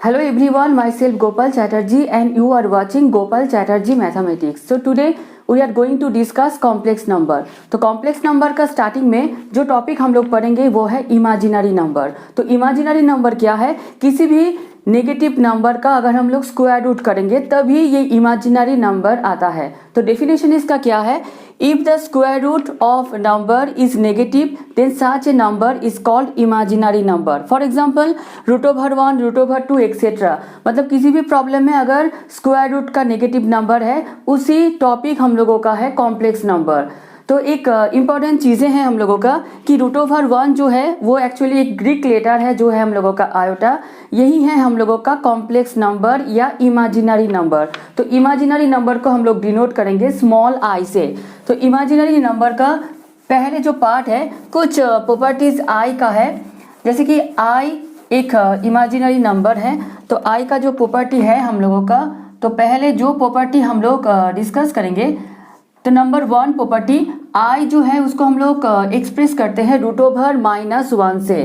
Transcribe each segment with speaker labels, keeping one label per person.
Speaker 1: Hello everyone, myself Gopal Chatterjee and you are watching Gopal Chatterjee Mathematics. So today we are going to discuss complex number. तो complex number का starting में जो topic हम लोग पढ़ेंगे वो है imaginary number. तो imaginary number क्या है? किसी भी नेगेटिव नंबर का अगर हम लोग स्क्वायर रूट करेंगे तभी ये इमेजिनरी नंबर आता है। तो डेफिनेशन इसका क्या है? If the square root of number is negative then such a number is called imaginary number. For example √1, √2 etcetera. मतलब किसी भी प्रॉब्लम में अगर स्क्वायर रूट का नेगेटिव नंबर है उसी टॉपिक हम लोगों का है कॉम्प्लेक्स नंबर। तो एक इम्पॉर्टेंट चीज़ें हैं हम लोगों का कि √1 जो है वो एक्चुअली एक ग्रीक लेटर है जो है हम लोगों का आयोटा, यही है हम लोगों का कॉम्प्लेक्स नंबर या इमेजिनरी नंबर। तो इमेजिनरी नंबर को हम लोग डिनोट करेंगे स्मॉल आई से। तो इमेजिनरी नंबर का पहले जो पार्ट है कुछ प्रॉपर्टीज आई का है, जैसे कि आई एक इमेजिनरी नंबर है। तो आई का जो प्रॉपर्टी है हम लोगों का, तो पहले जो प्रॉपर्टी हम लोग डिस्कस करेंगे तो नंबर 1 प्रॉपर्टी आई जो है उसको हम लोग एक्सप्रेस करते हैं √-1 से।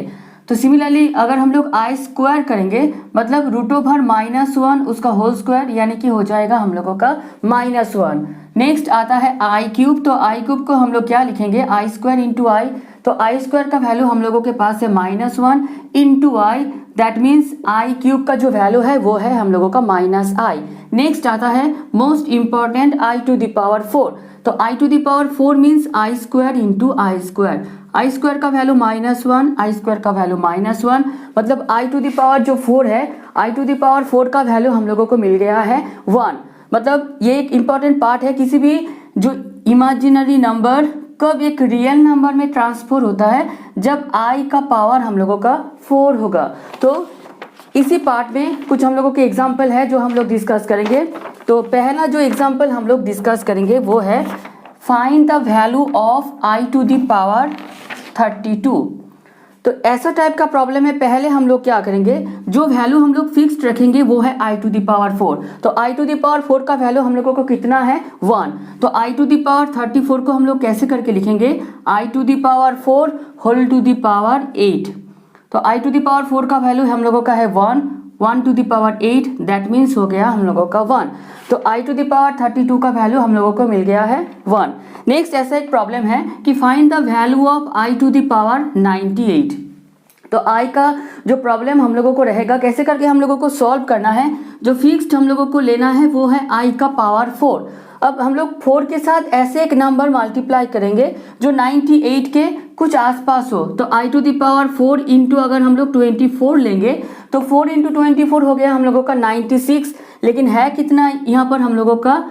Speaker 1: तो सिमिलरली अगर हम लोग आई स्क्वायर करेंगे मतलब √-1 उसका होल स्क्वायर यानी कि हो जाएगा हम लोगों का -1। नेक्स्ट आता है आई क्यूब। तो आई क्यूब को हम लोग क्या लिखेंगे? आई स्क्वायर इंटू आई। तो आई स्क्वायर का वैल्यू हम लोगों के पास है -1 into I, that means I cube का जो वैल्यू है वो है हम लोगों का -i। नेक्स्ट आता है most important I to the power 4। तो I to the power 4 means I square into I square. I square का वैल्यू -1, आई स्क्वायर का वैल्यू -1, मतलब आई टू द पावर जो 4 है, आई टू द पावर 4 का value हम लोगों को मिल गया है 1। मतलब ये एक इम्पॉर्टेंट पार्ट है, किसी भी जो इमेजिनरी नंबर कब एक रियल नंबर में ट्रांसफर होता है जब आई का पावर हम लोगों का 4 होगा। तो इसी पार्ट में कुछ हम लोगों के एग्जाम्पल है जो हम लोग डिस्कस करेंगे। तो पहला जो एग्जाम्पल हम लोग डिस्कस करेंगे वो है find the value of i to the power 32। तो ऐसा टाइप का प्रॉब्लम है, पहले हम लोग क्या करेंगे, जो वैल्यू हम लोग फिक्स्ड रखेंगे वो है आई टू द पावर 4। तो आई टू द पावर 4 का वैल्यू हम लोगों को कितना है? 1। तो आई टू द पावर 34 को हम लोग कैसे करके लिखेंगे? I to the power 4 whole to the power 8। तो आई टू द पावर 4 का वैल्यू हम लोगों का है 1 to the power 8, that means हो गया हम लोगों का 1। तो आई टू द पावर 32 का वैल्यू हम लोगों को मिल गया है 1। नेक्स्ट ऐसा एक प्रॉब्लम है कि find the value of i to the power 98। तो आई का जो प्रॉब्लम हम लोगों को रहेगा कैसे करके हम लोगों को सॉल्व करना है, जो फिक्स्ड हम लोगों को लेना है वो है आई का पावर 4। अब हम लोग 4 के साथ ऐसे एक नंबर मल्टीप्लाई करेंगे जो 98 के कुछ आसपास हो। तो I to the power 4 into अगर हम लोग 24 लेंगे तो 4 इंटू 24 हो गया हम लोगों का 96, लेकिन है कितना यहाँ पर हम लोगों का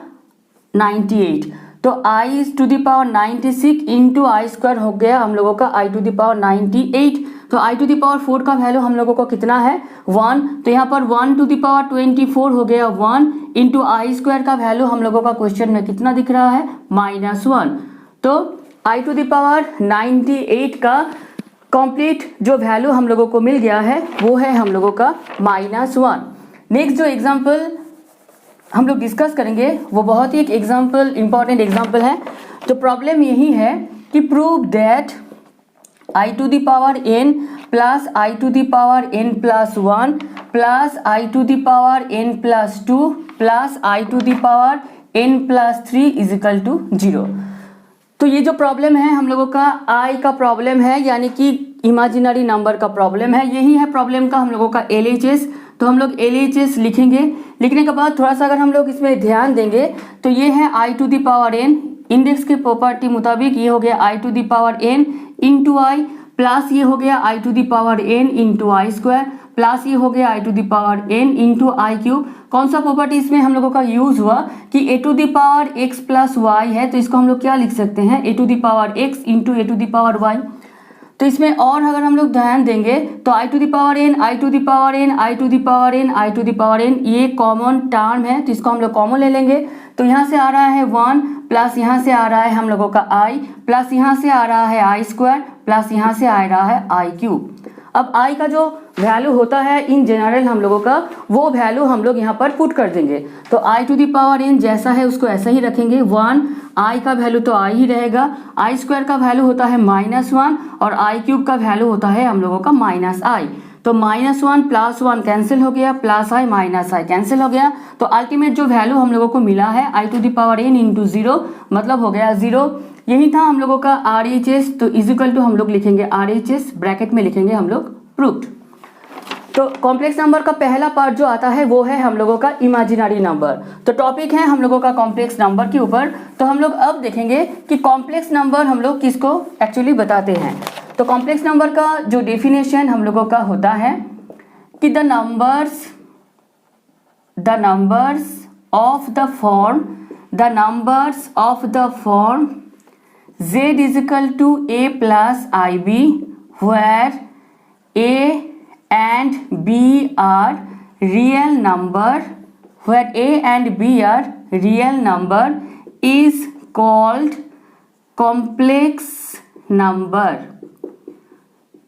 Speaker 1: 98। तो I to the power 96 into I square हो गया हम लोगों का आई टू द पावर 98। तो आई टू द पावर 4 का वैल्यू हम लोगों को कितना है? 1। तो यहाँ पर 1 टू द पावर 24 हो गया 1 इंटू आई स्क्वायर का वैल्यू हम लोगों का क्वेश्चन में कितना दिख रहा है? -1। तो आई टू द पावर 98 का कंप्लीट जो वैल्यू हम लोगों को मिल गया है वो है हम लोगों का -1। नेक्स्ट जो एग्जाम्पल हम लोग डिस्कस करेंगे वो बहुत ही एक एग्जाम्पल इंपॉर्टेंट एग्जाम्पल है। तो प्रॉब्लम यही है कि prove that i to the power n plus i to the power n plus 1 plus i to the power n plus 2 plus i to the power n plus 3 is equal to 0। तो ये जो problem है हम लोगों का आई का problem है, यानी कि इमेजिनरी नंबर का प्रॉब्लम है। यही है प्रॉब्लम का हम लोगों का LHS। तो हम लोग LHS लिखेंगे। लिखने के बाद थोड़ा सा अगर हम लोग इसमें ध्यान देंगे तो ये है I to the power n, index के प्रॉपर्टी मुताबिक ये हो गया I to the power n into I, plus ये हो गया I to the power n into I square, plus ये हो गया I to the power n into I cube. कौन सा प्रॉपर्टी इसमें हम लोगों का यूज हुआ कि A to the power x plus Y है, तो इसको हम लोग क्या लिख सकते हैं? A to the power x into A to the power Y. तो इसमें और अगर हम लोग ध्यान देंगे तो I to the power n, I to the power n, I to the power n, I to the power n ये कॉमन टर्म है, तो इसको हम लोग कॉमन ले लेंगे। तो यहाँ से आ रहा है 1 प्लस यहाँ से आ रहा है हम लोगों का i प्लस यहाँ से आ रहा है आई स्क्वायर प्लस यहाँ से आ रहा है आई क्यूब। अब आई का जो वैल्यू होता है इन जनरल हम लोगों का वो वैल्यू हम लोग यहाँ पर पुट कर देंगे। तो I to the power n जैसा है उसको ऐसा ही रखेंगे 1, आई का वैल्यू तो आई ही रहेगा, आई स्क्वायर का वैल्यू होता है -1 और आई क्यूब का वैल्यू होता है हम लोगों का -i। तो -1 +1 कैंसिल हो गया, plus I minus I cancel हो गया, तो अल्टीमेट जो वैल्यू हम लोगों को मिला है i⁴n इंटू 0 मतलब हो गया 0। यही था हम लोगों का RHS, तो इजिकल टू हम लोग लिखेंगे RHS, ब्रैकेट में लिखेंगे हम लोग प्रूव्ड। तो कॉम्प्लेक्स नंबर का पहला पार्ट जो आता है वो है हम लोगों का इमेजिनरी नंबर। तो टॉपिक है हम लोगों का कॉम्प्लेक्स नंबर के ऊपर। तो हम लोग अब देखेंगे कि कॉम्प्लेक्स नंबर हम लोग किसको एक्चुअली बताते हैं। तो कॉम्प्लेक्स नंबर का जो डेफिनेशन हम लोगों का होता है कि the numbers of the form z is equal to a plus ib where a and b are real number is called complex number।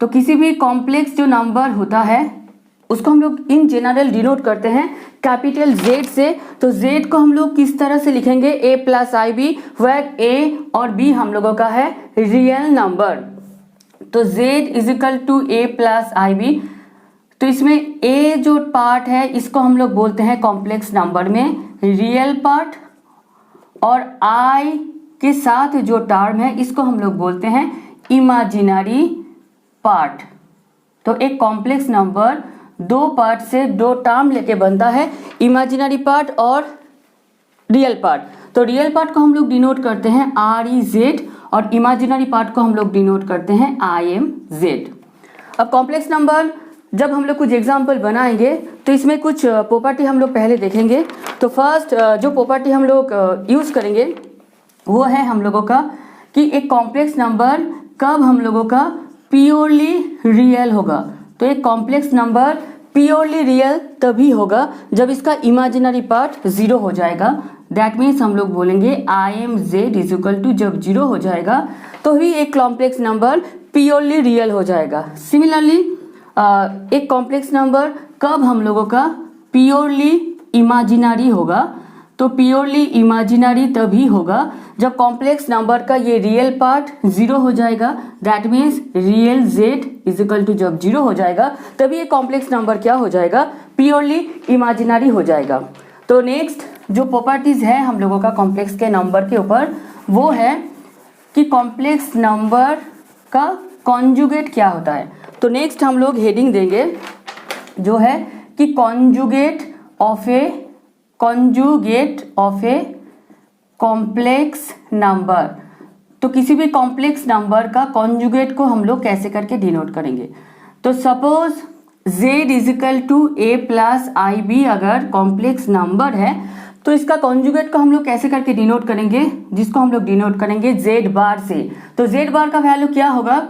Speaker 1: तो किसी भी कॉम्प्लेक्स जो नंबर होता है उसको हम लोग इन जनरल डिनोट करते हैं कैपिटल Z से। तो Z को हम लोग किस तरह से लिखेंगे, a plus I b, where a और b हम लोगों का है रियल नंबर। तो Z is equal to a plus I b. तो इसमें a जो पार्ट है इसको हम लोग बोलते हैं कॉम्प्लेक्स नंबर में रियल पार्ट, और i के साथ जो टर्म है इसको हम लोग बोलते हैं इमेजिनरी पार्ट। तो एक कॉम्प्लेक्स नंबर दो पार्ट से दो टर्म लेके बनता है, इमेजिनरी पार्ट और रियल पार्ट। तो रियल पार्ट को हम लोग डिनोट करते हैं REZ और इमेजिनरी पार्ट को हम लोग डिनोट करते हैं IMZ। अब कॉम्प्लेक्स नंबर जब हम लोग कुछ एग्जाम्पल बनाएंगे तो इसमें कुछ प्रॉपर्टी हम लोग पहले देखेंगे। तो फर्स्ट जो प्रॉपर्टी हम लोग यूज़ करेंगे वो है हम लोगों का कि एक कॉम्प्लेक्स नंबर कब हम लोगों का प्योरली रियल होगा। तो एक कॉम्प्लेक्स नंबर प्योरली रियल तभी होगा जब इसका इमेजिनरी पार्ट 0 हो जाएगा। दैट मीन्स हम लोग बोलेंगे IMZ इज इक्वल टू जब 0 हो जाएगा तो ही एक कॉम्प्लेक्स नंबर प्योरली रियल हो जाएगा। सिमिलरली एक कॉम्प्लेक्स नंबर कब हम लोगों का प्योरली इमेजिनरी होगा। तो प्योरली इमेजिनरी तभी होगा जब कॉम्प्लेक्स नंबर का ये रियल पार्ट 0 हो जाएगा। That means real Z is equal to जब 0 हो जाएगा तभी ये कॉम्प्लेक्स नंबर क्या हो जाएगा, प्योरली इमेजिनरी हो जाएगा। तो नेक्स्ट जो प्रॉपर्टीज है हम लोगों का कॉम्प्लेक्स के नंबर के ऊपर वो है कि कॉम्प्लेक्स नंबर का कॉन्जुगेट क्या होता है। तो नेक्स्ट हम लोग हेडिंग देंगे जो है कि conjugate of a complex number. तो किसी भी कॉम्प्लेक्स नंबर का कॉन्जुगेट को हम लोग कैसे करके डिनोट करेंगे। तो suppose z is equal to a plus I b अगर कॉम्प्लेक्स नंबर है तो इसका कॉन्जुगेट को हम लोग कैसे करके डिनोट करेंगे, जिसको हम लोग डिनोट करेंगे z बार से। तो z बार का वैल्यू क्या होगा,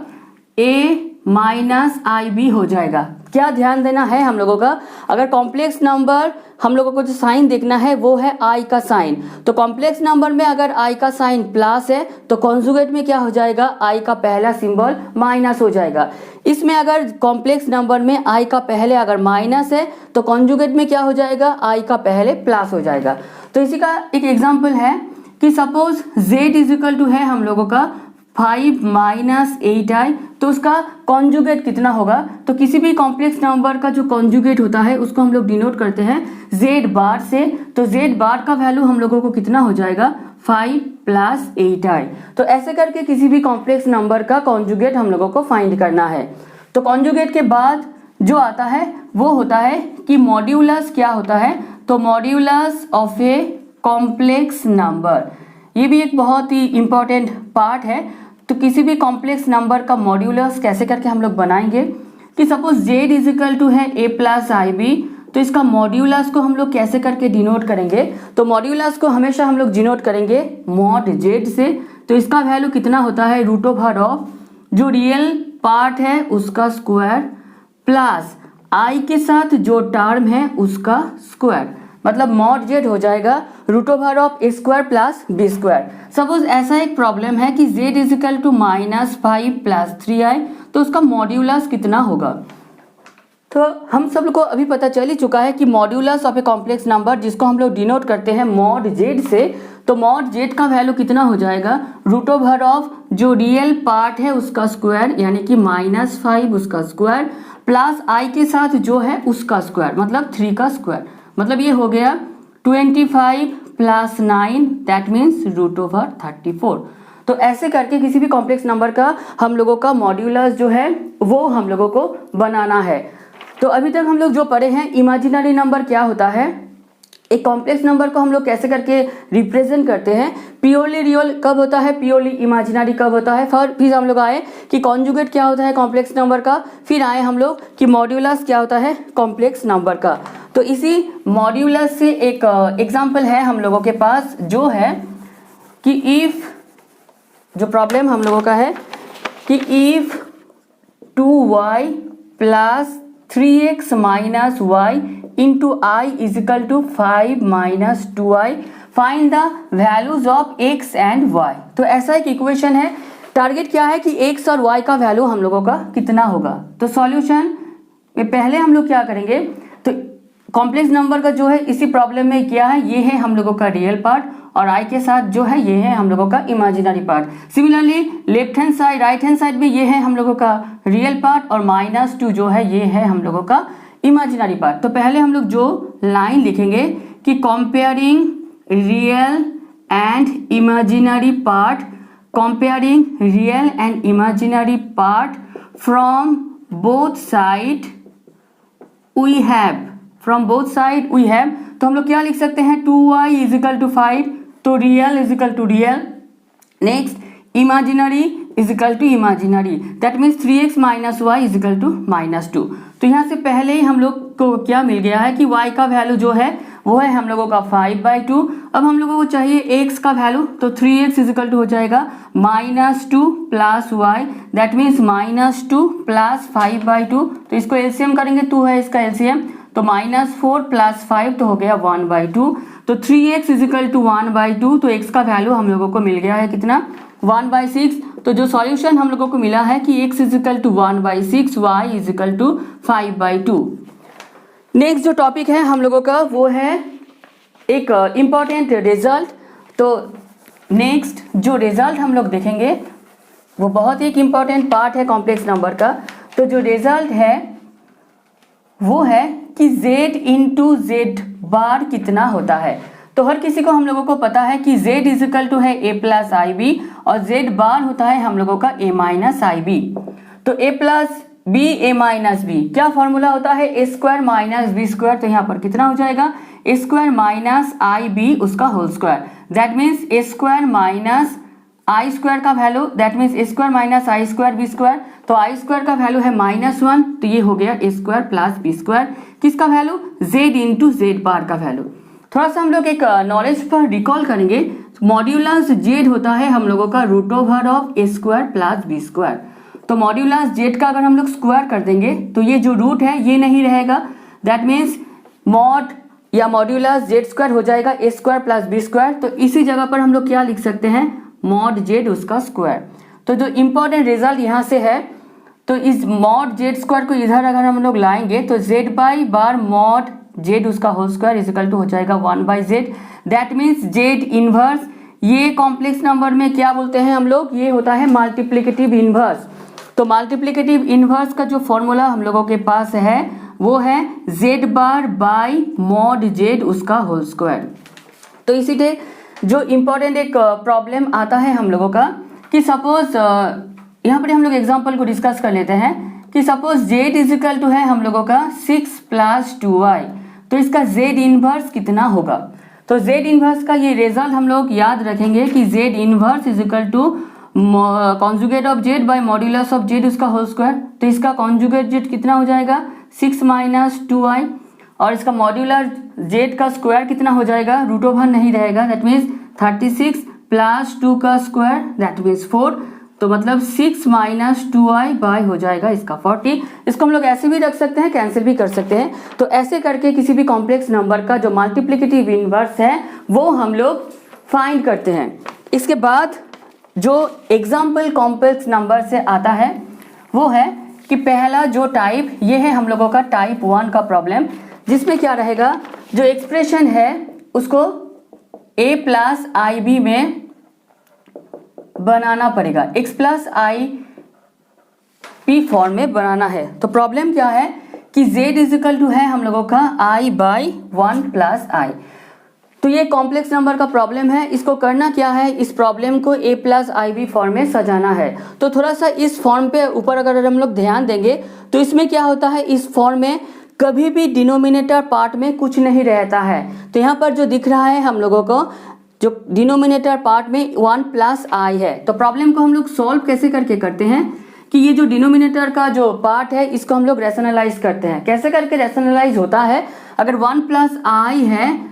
Speaker 1: a माइनस आई बी हो जाएगा। क्या ध्यान देना है हम लोगों का, अगर कॉम्प्लेक्स नंबर हम लोगों को जो साइन देखना है वो है i का साइन। तो कॉम्प्लेक्स नंबर में अगर i का साइन प्लस है तो कॉन्जुगेट में क्या हो जाएगा, i का पहला सिंबल माइनस हो जाएगा। इसमें अगर कॉम्प्लेक्स नंबर में i का पहले अगर माइनस है तो कॉन्जुगेट में क्या हो जाएगा, i का पहले प्लस हो जाएगा। तो इसी का एक एग्जाम्पल है कि suppose z is equal to है हम लोगों का 5 माइनस 8i, तो उसका कॉन्जुगेट कितना होगा। तो किसी भी कॉम्प्लेक्स नंबर का जो कॉन्जुगेट होता है उसको हम लोग डिनोट करते हैं z बार से। तो z बार का वैल्यू हम लोगों को कितना हो जाएगा, 5 प्लस 8i। तो ऐसे करके किसी भी कॉम्प्लेक्स नंबर का कॉन्जुगेट हम लोगों को फाइंड करना है। तो कॉन्जुगेट के बाद जो आता है वो होता है कि मॉड्यूलस क्या होता है। तो modulus of a complex number, ये भी एक बहुत ही इंपॉर्टेंट पार्ट है। तो किसी भी कॉम्प्लेक्स नंबर का मॉड्यूलस कैसे करके हम लोग बनाएंगे कि suppose z is equal to है a प्लस आई बी, तो इसका मॉड्यूलस को हम लोग कैसे करके डिनोट करेंगे। तो मॉड्यूलस को हमेशा हम लोग डिनोट करेंगे मॉड z से। तो इसका वैल्यू कितना होता है, रूट ओवर ऑफ जो रियल पार्ट है उसका स्क्वायर प्लस i के साथ जो टर्म है उसका स्क्वायर, मतलब मॉड z हो जाएगा root over of a square plus b square. सपोज ऐसा एक प्रॉब्लम है कि z is equal to -5 plus 3i, तो उसका मॉड्यूलस कितना होगा। तो हम सब लोग को अभी पता चल ही चुका है कि modulus of a complex number जिसको हम लोग डिनोट करते हैं मॉड z से, तो मॉड जेड का वैल्यू कितना हो जाएगा, रूट ओवर ऑफ जो रियल पार्ट है उसका स्क्वायर यानी कि -5 उसका स्क्वायर प्लस आई के साथ जो है उसका स्क्वायर मतलब 3 का स्क्वायर, मतलब ये हो गया 25 + 9 दैट मीन्स रूट ओवर 34। तो ऐसे करके किसी भी कॉम्प्लेक्स नंबर का हम लोगों का मॉड्यूलस जो है वो हम लोगों को बनाना है। तो अभी तक हम लोग जो पढ़े हैं इमेजिनरी नंबर क्या होता है, एक कॉम्प्लेक्स नंबर को हम लोग कैसे करके रिप्रेजेंट करते हैं, प्योरली रियल कब होता है, प्योरली इमेजिनरी कब होता है, फिर हम लोग आए कि कॉन्जुगेट क्या होता है कॉम्प्लेक्स नंबर का, फिर आए हम लोग कि मॉड्यूलस क्या होता है कॉम्प्लेक्स नंबर का। तो इसी मॉड्यूलस से एक एग्जाम्पल है हम लोगों के पास जो है कि इफ, जो प्रॉब्लम हम लोगों का है कि if 2y + 3x - y into I is equal to 5 - 2i, find the values of x and y। तो ऐसा एक इक्वेशन है, टारगेट क्या है कि x और y का वैल्यू हम लोगों का कितना होगा। तो सॉल्यूशन में पहले हम लोग क्या करेंगे, तो कॉम्प्लेक्स नंबर का जो है इसी प्रॉब्लम में क्या है, ये है हम लोगों का रियल पार्ट और आई के साथ जो है ये है हम लोगों का imaginary part. Similarly left hand side right hand side में ये है हम लोगों का रियल पार्ट और -2 जो है ये है हम लोगों का इमेजिनरी पार्ट। तो पहले हम लोग जो लाइन लिखेंगे कि comparing real and imaginary part, comparing real and imaginary part from both side we have, from both side we have. तो हम लोग क्या लिख सकते हैं, 2y = 5, तो real = real, next imaginary = imaginary, that means 3x - y = -2। तो यहाँ से पहले ही हम लोग को क्या मिल गया है कि y का वैल्यू जो है वो है हम लोगों का 5/2। अब हम लोगों को चाहिए x का वैल्यू, तो 3x = हो जाएगा -2 + y, दैट मीन्स -2 + 5/2। तो इसको एलसीएम करेंगे, 2 है इसका एलसीएम, तो -4 + 5 तो हो गया 1/2। तो 3x = 1/2, तो x का वैल्यू हम लोगों को मिल गया है कितना, 1/6। तो जो सॉल्यूशन हम लोगों को मिला है कि x = 1/6, y = 5/2। नेक्स्ट जो टॉपिक है हम लोगों का वो है एक इम्पॉर्टेंट रिजल्ट। तो नेक्स्ट जो रिजल्ट हम लोग देखेंगे वो बहुत ही एक इम्पॉर्टेंट पार्ट है कॉम्प्लेक्स नंबर का। तो जो रिजल्ट है वो है कि z × z कितना होता है। तो हर किसी को हम लोगों को पता है कि z = है a + ib और z होता है हम लोगों का a - ib। तो a + b a - b क्या फॉर्मूला होता है, a² - b²। तो यहाँ पर कितना हो जाएगा, a² - ib उसका whole square, that means a² - i² का value, that means a² - i² b²। तो i² का वैल्यू है -1, तो ये हो गया a² + b²। किसका वैल्यू, z × z का वैल्यू। थोड़ा सा हम लोग एक नॉलेज पर रिकॉल करेंगे, मॉड्यूलस z होता है हम लोगों का root over of a² + b²। तो मॉड्यूलस z का अगर हम लोग स्क्वायर कर देंगे तो ये जो रूट है ये नहीं रहेगा, दैट मीन्स मॉड या मॉड्यूलस z² हो जाएगा a² + b²। तो इसी जगह पर हम लोग क्या लिख सकते हैं, मॉड z उसका स्क्वायर। तो जो इम्पोर्टेंट रिजल्ट यहाँ से है, तो इस मॉड z² को इधर अगर हम लोग लाएंगे तो z/बार मॉड z उसका होल स्क्वायर = हो जाएगा 1/z, that means z inverse. ये कॉम्प्लेक्स नंबर में क्या बोलते हैं हम लोग, ये होता है मल्टीप्लिकेटिव इनवर्स। तो मल्टीप्लिकेटिव इनवर्स का जो फॉर्मूला हम लोगों के पास है वो है z/बाय मॉड z उसका होल स्क्वायर। तो इसीलिए जो इम्पोर्टेंट एक प्रॉब्लम आता है हम लोगों का कि सपोज यहाँ पर हम लोग एग्जांपल को डिस्कस कर लेते हैं कि सपोज z = है हम लोगों का 6 + 2y, तो इसका z इनवर्स कितना होगा। तो z इनवर्स का ये रिजल्ट हम लोग याद रखेंगे कि z inverse = conjugate of z by modulus of z उसका होल स्क्वायर। तो इसका कॉन्जुगेट z कितना हो जाएगा, 6 - 2i, और इसका मॉड्यूलर z का स्क्वायर कितना हो जाएगा, रूट ओवर नहीं रहेगा, दैट मीन्स 36 + 2 का स्क्वायर दैट मीन्स 4। तो मतलब 6 - 2i बाय हो जाएगा इसका 40। इसको हम लोग ऐसे भी रख सकते हैं, कैंसिल भी कर सकते हैं। तो ऐसे करके किसी भी कॉम्प्लेक्स नंबर का जो मल्टीप्लिकेटिव इनवर्स है वो हम लोग फाइंड करते हैं। इसके बाद जो एग्जाम्पल कॉम्प्लेक्स नंबर से आता है वो है कि पहला जो टाइप ये है हम लोगों का टाइप 1 का प्रॉब्लम, जिसमें क्या रहेगा, जो एक्सप्रेशन है उसको a प्लस आई बी में बनाना पड़ेगा, x plus I P form में बनाना है। तो प्रॉब्लम क्या है कि z इजिकल टू है हम लोगों का i बाई 1 प्लस आई। तो ये कॉम्प्लेक्स नंबर का प्रॉब्लम है। इसको करना क्या है, इस प्रॉब्लम को a plus I b form में सजाना है। तो थोड़ा सा इस फॉर्म पे ऊपर अगर हम लोग ध्यान देंगे तो इसमें क्या होता है, इस फॉर्म में कभी भी डिनोमिनेटर पार्ट में कुछ नहीं रहता है। तो यहाँ पर जो दिख रहा है हम लोगों को, जो डिनोमिनेटर पार्ट में 1 प्लस आई है। तो प्रॉब्लम को हम लोग सॉल्व कैसे करके करते हैं कि ये जो डिनोमिनेटर का जो पार्ट है इसको हम लोग रैशनलाइज करते हैं। कैसे करके रैशनलाइज होता है, अगर 1 प्लस आई है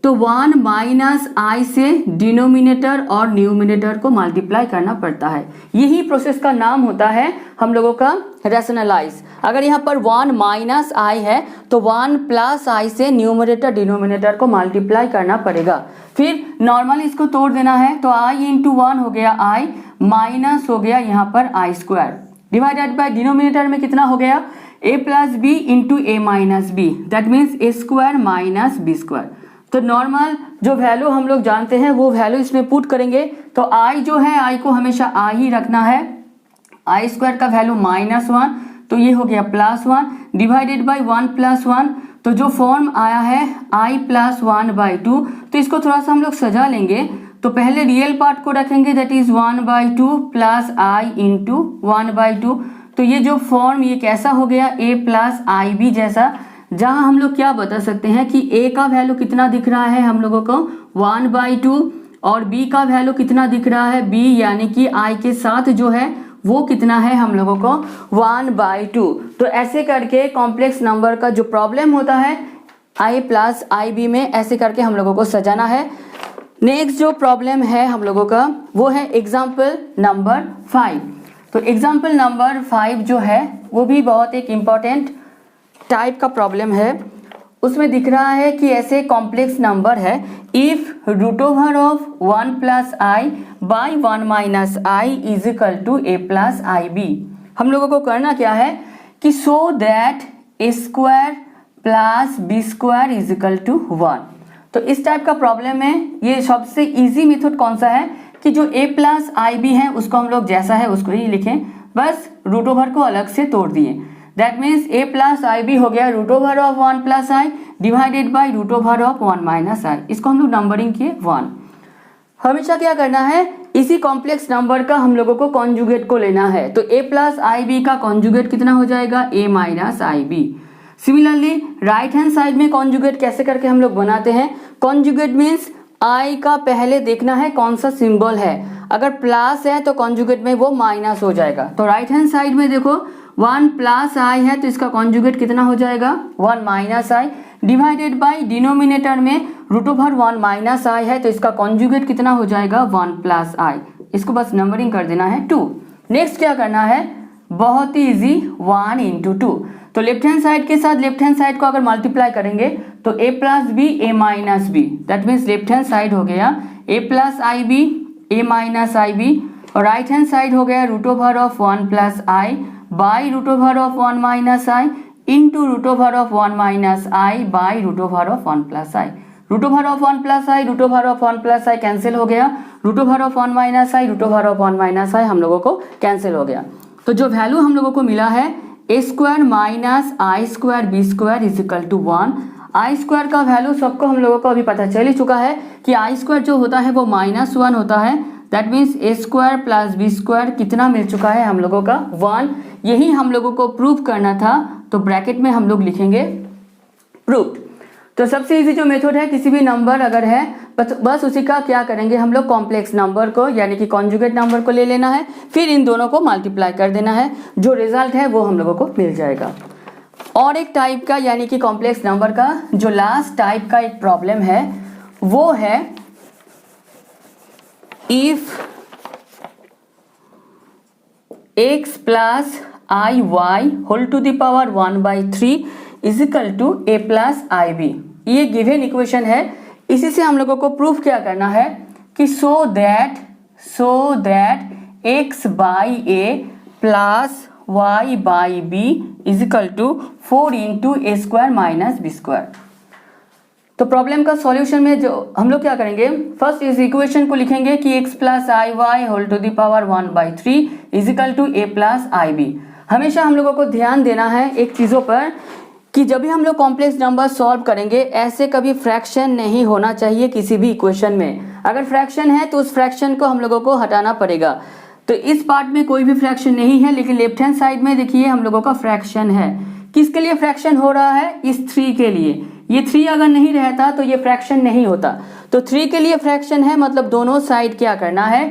Speaker 1: तो 1 माइनस आई से डिनोमिनेटर और न्यूमिनेटर को मल्टीप्लाई करना पड़ता है। यही प्रोसेस का नाम होता है हम लोगों का रैशनलाइज। अगर यहाँ पर 1 माइनस आई है तो 1 प्लस आई से न्यूमिनेटर डिनोमिनेटर को मल्टीप्लाई करना पड़ेगा। फिर नॉर्मली इसको तोड़ देना है, तो आई इंटू 1 हो गया आई, माइनस हो गया यहाँ पर I square, divided by denominator में कितना हो गया, A plus B into A minus B, that means A square minus B square. तो नॉर्मल जो वैल्यू हम लोग जानते हैं वो वैल्यू इसमें पुट करेंगे। तो आई जो है, आई को हमेशा आई ही रखना है। आई स्क्वायर का वैल्यू -1, तो ये हो गया +1 डिवाइडेड बाई 1 प्लस 1। तो जो फॉर्म आया है आई प्लस 1/2, तो इसको थोड़ा सा हम लोग सजा लेंगे। तो पहले रियल पार्ट को रखेंगे, that is 1/2 plus I into 1/2। तो ये जो फॉर्म ये कैसा हो गया, ए प्लस आई बी जैसा, जहां हम लोग क्या बता सकते हैं कि a का वैल्यू कितना दिख रहा है हम लोगों को 1/2 और b का वैल्यू कितना दिख रहा है, b यानी कि i के साथ जो है वो कितना है हम लोगों को 1/2। तो ऐसे करके कॉम्प्लेक्स नंबर का जो प्रॉब्लम होता है i प्लस आई बी में ऐसे करके हम लोगों को सजाना है। नेक्स्ट जो प्रॉब्लम है हम लोगों का वो है एग्जाम्पल नंबर 5। तो एग्जाम्पल नंबर 5 जो है वो भी बहुत एक इम्पॉर्टेंट टाइप का प्रॉब्लम है। उसमें दिख रहा है कि ऐसे कॉम्प्लेक्स नंबर है, if root over of 1 plus i by 1 minus i is equal to a plus I b. हम लोगों को करना क्या है कि so that a square plus b square is equal to 1। तो इस टाइप का प्रॉब्लम में ये सबसे इजी मेथड कौन सा है कि जो a प्लस आई बी है उसको हम लोग जैसा है उसको ही लिखें, बस रूट ओवर को अलग से तोड़ दिए। That means a plus I B हो गया root over of 1 plus I divided by root over of 1 minus I. इसको हम लोग नंबरिंग किए 1। हमेशा क्या करना है, इसी कॉम्प्लेक्स नंबर का हम लोगों को कॉन्जुगेट को लेना है। तो a प्लस आई बी का कॉन्जुगेट कितना हो जाएगा, a minus i b. Similarly right hand side में कॉन्जुगेट कैसे करके हम लोग बनाते हैं, कॉन्जुगेट मीन्स आई का पहले देखना है कौन सा सिंबल है, अगर प्लस है तो कॉन्जुगेट में वो माइनस हो जाएगा। तो राइट हैंड साइड में देखो 1 प्लस आई है तो इसका कॉन्जुगेट कितना हो जाएगा 1 minus I divided by denominator में रूट ओवर 1 माइनस आई है तो इसका कॉन्जुगेट कितना हो जाएगा 1 प्लस आई। इसको बस नंबरिंग कर देना है 2। नेक्स्ट क्या करना है, बहुत ही इजी 1 इंटू 2। तो लेफ्ट हैंड साइड के साथ लेफ्ट हैंड साइड को अगर मल्टीप्लाई करेंगे तो a plus b a minus B, that means left hand side हो गया a plus I b a minus i b और राइट हैंड साइड हो गया root over of 1 plus i by root over of 1 minus i into root over of 1 minus i by root over of 1 plus i. Root over of 1 plus i root over of 1 plus i cancel हो गया, root over of 1 minus I root over of 1 minus I हम लोगों को cancel हो गया। तो जो value हम लोगों को मिला है A square minus I square B square is equal to 1। I square का वैल्यू सबको हम लोगों को अभी पता चल ही चुका है कि आई स्क्वायर जो होता है वो -1 होता है। That means A square plus b square कितना मिल चुका है हम लोगों का 1। यही हम लोगों को प्रूव करना था, तो ब्रैकेट में हम लोग लिखेंगे प्रूव्ड। तो सबसे इजी जो मेथड है, किसी भी नंबर अगर है बस उसी का क्या करेंगे हम लोग कॉम्प्लेक्स नंबर को यानी कि कॉन्जुगेट नंबर को ले लेना है, फिर इन दोनों को मल्टीप्लाई कर देना है, जो रिजल्ट है वो हम लोगों को मिल जाएगा। और एक टाइप का यानी कि कॉम्प्लेक्स नंबर का जो लास्ट टाइप का एक प्रॉब्लम है वो है if x plus i y whole to the power 1/3 is equal to a plus I b. ये गिवन इक्वेशन है, इसी से हम लोगों को प्रूफ क्या करना है कि so that x by a plus y by b is equal to 4 into a square minus B square. तो प्रॉब्लम का सॉल्यूशन में जो हम लोग क्या करेंगे, फर्स्ट इस इक्वेशन को लिखेंगे कि x plus i y whole to the power 1/3 is equal to a plus I b. हमेशा हम लोगों को ध्यान देना है एक चीज़ों पर कि जब भी हम लोग कॉम्प्लेक्स नंबर सॉल्व करेंगे ऐसे कभी फ्रैक्शन नहीं होना चाहिए किसी भी इक्वेशन में। अगर फ्रैक्शन है तो उस फ्रैक्शन को हम लोगों को हटाना पड़ेगा। तो इस पार्ट में कोई भी फ्रैक्शन नहीं है, लेकिन लेफ्ट हैंड साइड में देखिए हम लोगों का फ्रैक्शन है। किसके लिए फ्रैक्शन हो रहा है? इस 3 के लिए। ये 3 अगर नहीं रहता तो ये फ्रैक्शन नहीं होता। तो 3 के लिए फ्रैक्शन है, मतलब दोनों साइड क्या करना है,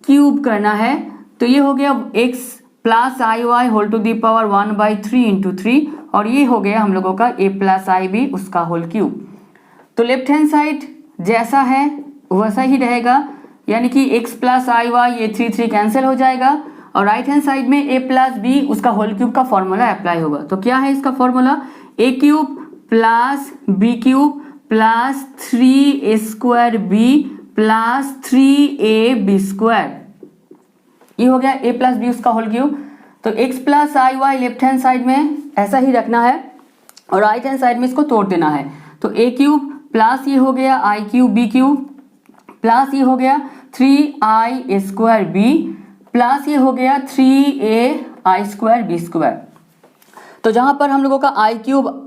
Speaker 1: क्यूब करना है। तो ये हो गया x plus i y whole to the power 1/3 into 3, और ये हो गया हम लोगों का a प्लस आई बी उसका होल क्यूब। तो लेफ्ट हैंड साइड जैसा है वैसा ही रहेगा, यानी कि x प्लस आई वाई, ये 3 कैंसिल हो जाएगा, और राइट हैंड साइड में a प्लस बी उसका होल क्यूब का फॉर्मूला अप्लाई होगा। तो क्या है इसका formula, a cube plus b cube plus 3a² b plus 3ab²। ये हो गया a प्लस बी उसका होल क्यूब। तो x plus i y left hand side में ऐसा ही रखना है, और राइट हैंड साइड में इसको तोड़ देना है। तो a क्यूब प्लस ये हो गया आई क्यूब बी क्यूब प्लस ये हो गया 3i² b प्लस ये हो गया 3ai² b²। तो जहां पर हम लोगों का आई क्यूब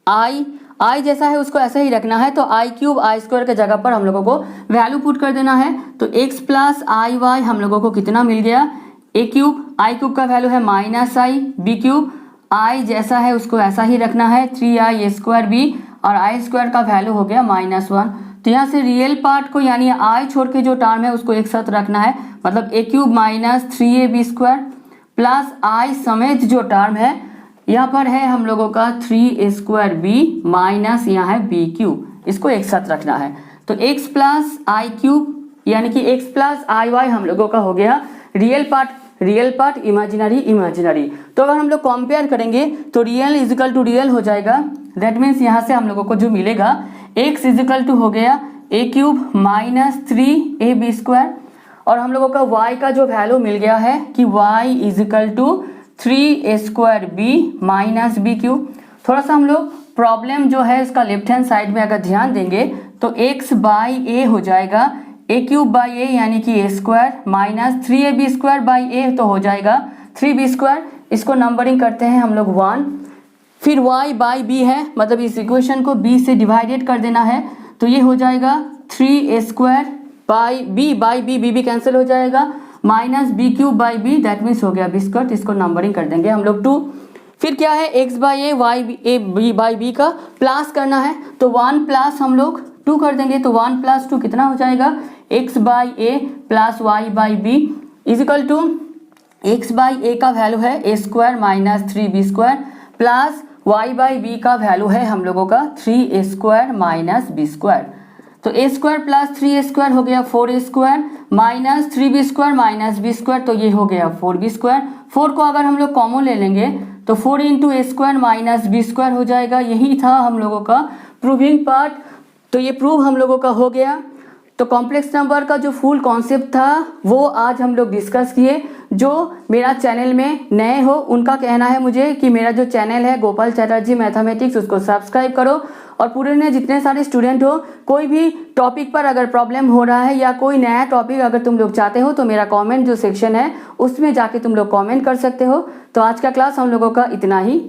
Speaker 1: आई जैसा है उसको ऐसा ही रखना है, तो आई क्यूब आई² के जगह पर हम लोगों को वैल्यू पुट कर देना है। तो x प्लस आई वाई हम लोगों को कितना मिल गया, a क्यूब, आई क्यूब का वैल्यू है -i, b क्यूब आई जैसा है उसको ऐसा ही रखना है 3i² b, और i² का वैल्यू हो गया -1। तो यहाँ से रियल पार्ट को यानी i छोड़ के जो टर्म है उसको एक साथ रखना है, मतलब a cube minus 3ab² plus i समेत जो टर्म है यहाँ पर है हम लोगों का 3a² b माइनस यहाँ है b क्यूब, इसको एक साथ रखना है। तो x प्लस आई क्यूब यानी कि x प्लस आई वाई हम लोगों का हो गया रियल पार्ट, इमेजिनरी। तो अगर हम लोग कंपेयर करेंगे तो रियल इजिकल टू रियल हो जाएगा। दैट मीन्स यहाँ से हम लोगों को जो मिलेगा x इजिकल टू हो गया a क्यूब माइनस 3ab², और हम लोगों का y का जो वैल्यू मिल गया है कि y is equal to 3a² b minus b cube. थोड़ा सा हम लोग प्रॉब्लम जो है इसका लेफ्ट हैंड साइड में अगर ध्यान देंगे तो x बाई a हो जाएगा a क्यूब बाई a यानी कि a² minus 3ab² by a तो हो जाएगा 3b²। इसको नंबरिंग करते हैं हम लोग 1, फिर y बाई b है, मतलब इस इक्वेशन को b से डिवाइडेड कर देना है। तो ये हो जाएगा 3a² बाई b कैंसिल हो जाएगा, minus b cube by b, that means हो गया b²। इसको नंबरिंग कर देंगे हम लोग 2। फिर क्या है x by a y b by b का प्लस करना है, तो 1 प्लस हम लोग 2 कर देंगे। तो 1 प्लस 2 कितना हो जाएगा, x by a plus y by b is equal to x by a का वैल्यू है a² minus 3b² plus y by b का वैल्यू है हम लोगों का 3a² माइनस b²। तो a² प्लस 3a² हो गया 4a² minus 3b² minus b², तो ये हो गया 4b²। 4 को अगर हम लोग कॉमन ले लेंगे तो 4 इंटू a² माइनस b² हो जाएगा। यही था हम लोगों का प्रूविंग पार्ट। तो ये प्रूव हम लोगों का हो गया। तो कॉम्प्लेक्स नंबर का जो फुल कॉन्सेप्ट था वो आज हम लोग डिस्कस किए। जो मेरा चैनल में नए हो उनका कहना है मुझे कि मेरा जो चैनल है गोपाल चैटर्जी मैथमेटिक्स उसको सब्सक्राइब करो, और पूरे ने जितने सारे स्टूडेंट हो कोई भी टॉपिक पर अगर प्रॉब्लम हो रहा है या कोई नया टॉपिक अगर तुम लोग चाहते हो तो मेरा कमेंट जो सेक्शन है उसमें जाके तुम लोग कमेंट कर सकते हो। तो आज का क्लास हम लोगों का इतना ही।